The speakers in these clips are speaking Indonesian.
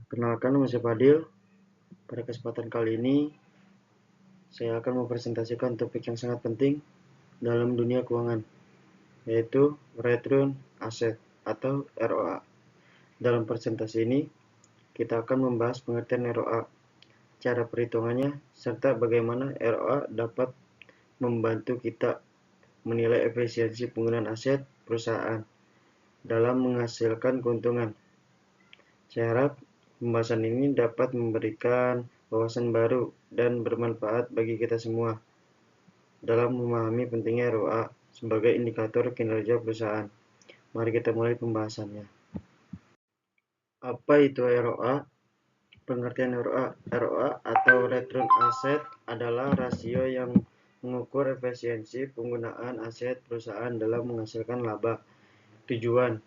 Kenalkan, nama saya Fadil. Pada kesempatan kali ini, saya akan mempresentasikan topik yang sangat penting dalam dunia keuangan, yaitu Return Asset atau ROA. Dalam presentasi ini, kita akan membahas pengertian ROA, cara perhitungannya, serta bagaimana ROA dapat membantu kita menilai efisiensi penggunaan aset perusahaan dalam menghasilkan keuntungan. Saya harap pembahasan ini dapat memberikan wawasan baru dan bermanfaat bagi kita semua dalam memahami pentingnya ROA sebagai indikator kinerja perusahaan. Mari kita mulai pembahasannya. Apa itu ROA? Pengertian ROA. ROA atau Return Asset adalah rasio yang mengukur efisiensi penggunaan aset perusahaan dalam menghasilkan laba. Tujuan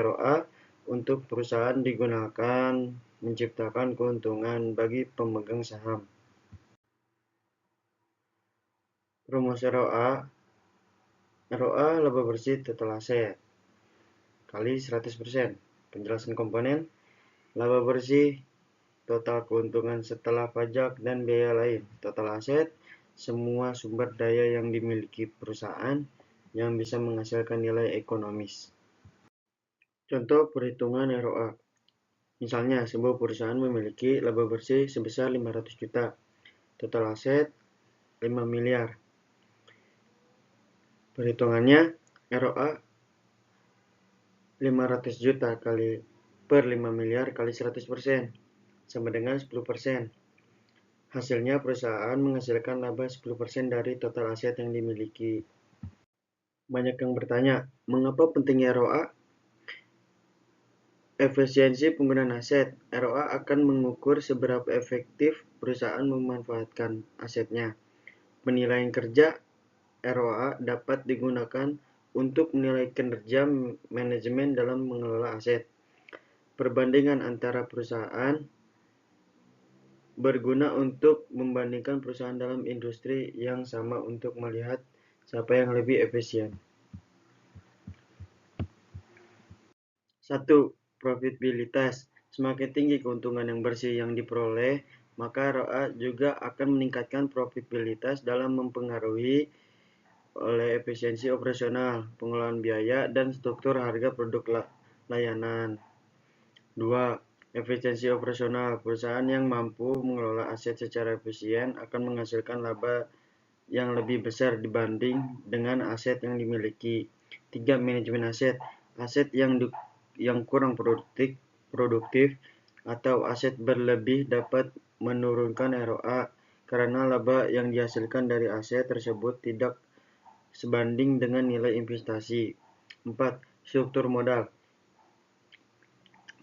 ROA untuk perusahaan digunakan menciptakan keuntungan bagi pemegang saham. Rumus ROA laba bersih total aset kali 100%. Penjelasan komponen laba bersih total keuntungan setelah pajak dan biaya lain. Total aset semua sumber daya yang dimiliki perusahaan yang bisa menghasilkan nilai ekonomis. Contoh perhitungan ROA. Misalnya, sebuah perusahaan memiliki laba bersih sebesar 500 juta, total aset 5 miliar. Perhitungannya, ROA 500 juta kali per 5 miliar kali 100% sama dengan 10%. Hasilnya perusahaan menghasilkan laba 10% dari total aset yang dimiliki. Banyak yang bertanya, mengapa pentingnya ROA? Efisiensi penggunaan aset. ROA akan mengukur seberapa efektif perusahaan memanfaatkan asetnya. Penilaian kerja ROA dapat digunakan untuk menilai kinerja manajemen dalam mengelola aset. Perbandingan antara perusahaan berguna untuk membandingkan perusahaan dalam industri yang sama untuk melihat siapa yang lebih efisien. 1. Profitabilitas. Semakin tinggi keuntungan yang bersih yang diperoleh, maka ROA juga akan meningkatkan profitabilitas dalam mempengaruhi oleh efisiensi operasional, pengelolaan biaya, dan struktur harga produk layanan. 2. Efisiensi operasional. Perusahaan yang mampu mengelola aset secara efisien akan menghasilkan laba yang lebih besar dibanding dengan aset yang dimiliki. 3. Manajemen aset. Aset yang kurang produktif atau aset berlebih dapat menurunkan ROA karena laba yang dihasilkan dari aset tersebut tidak sebanding dengan nilai investasi. 4. Struktur modal.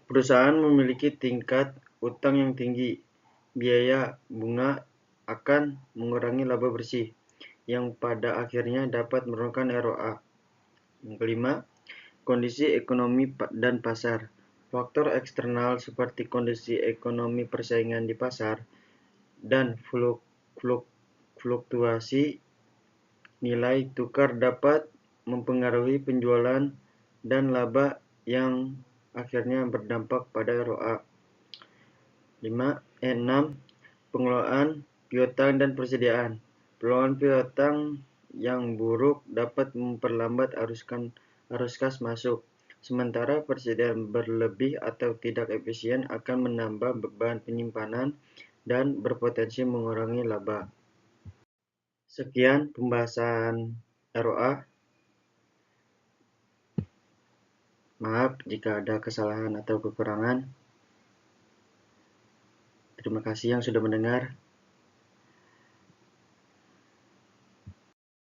Perusahaan memiliki tingkat utang yang tinggi. Biaya bunga akan mengurangi laba bersih, yang pada akhirnya dapat menurunkan ROA. Yang kelima, kondisi ekonomi dan pasar. Faktor eksternal seperti kondisi ekonomi persaingan di pasar dan fluktuasi nilai tukar dapat mempengaruhi penjualan dan laba yang akhirnya berdampak pada ROA. 6. Pengelolaan piutang dan persediaan. Pengelolaan piutang yang buruk dapat memperlambat arus kas masuk, sementara persediaan berlebih atau tidak efisien akan menambah beban penyimpanan dan berpotensi mengurangi laba. Sekian pembahasan ROA. Maaf jika ada kesalahan atau kekurangan. Terima kasih yang sudah mendengar.